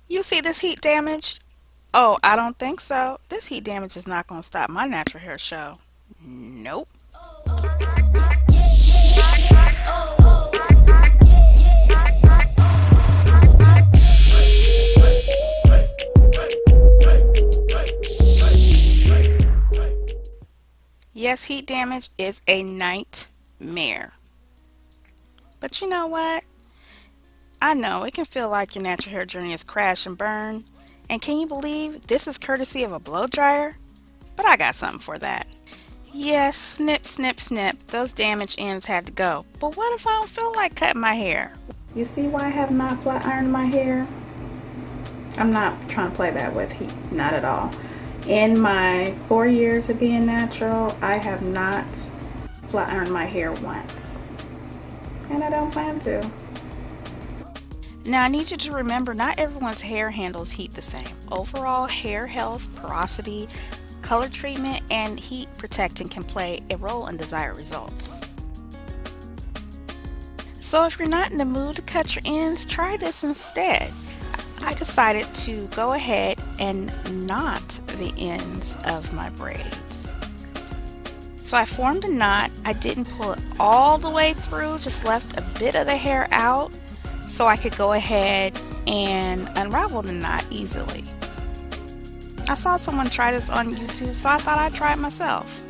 You see this heat damage? Oh, I don't think so. This heat damage is not going to stop my natural hair show. Nope. Yes, heat damage is a nightmare. But you know what? I know it can feel like your natural hair journey is crash and burn. And can you believe this is courtesy of a blow dryer? But I got something for that. Yes, snip, snip, snip. Those damaged ends had to go. But what if I don't feel like cutting my hair? You see why I have not flat ironed my hair? I'm not trying to play that with heat, not at all. In my 4 years of being natural, I have not flat ironed my hair once. And I don't plan to. Now I need you to remember not everyone's hair handles heat the same. Overall hair health, porosity, color treatment, and heat protecting can play a role in desired results. So if you're not in the mood to cut your ends, try this instead. I decided to go ahead and knot the ends of my braids. So I formed a knot. I didn't pull it all the way through, just left a bit of the hair out so I could go ahead and unravel the knot easily. I saw someone try this on YouTube, so I thought I'd try it myself.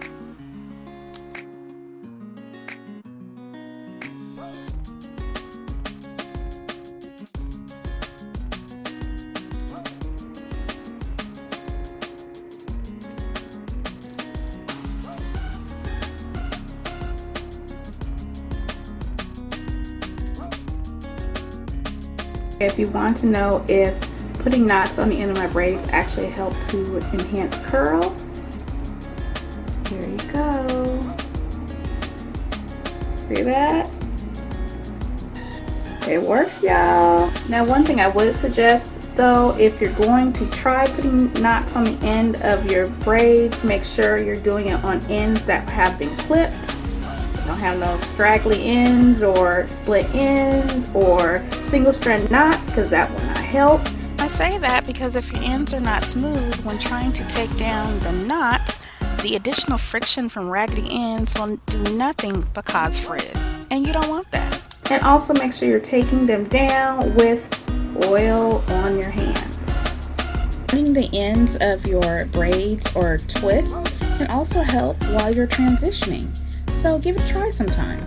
If you want to know if putting knots on the end of my braids actually help to enhance curl, here you go. See that? It works, y'all. Now one thing I would suggest though, if you're going to try putting knots on the end of your braids, make sure you're doing it on ends that have been clipped. Don't have no straggly ends or split ends or single strand knots, because that will not help. I say that because if your ends are not smooth when trying to take down the knots, the additional friction from raggedy ends will do nothing but cause frizz, and you don't want that. And also make sure you're taking them down with oil on your hands. Running the ends of your braids or twists can also help while you're transitioning. So give it a try sometime.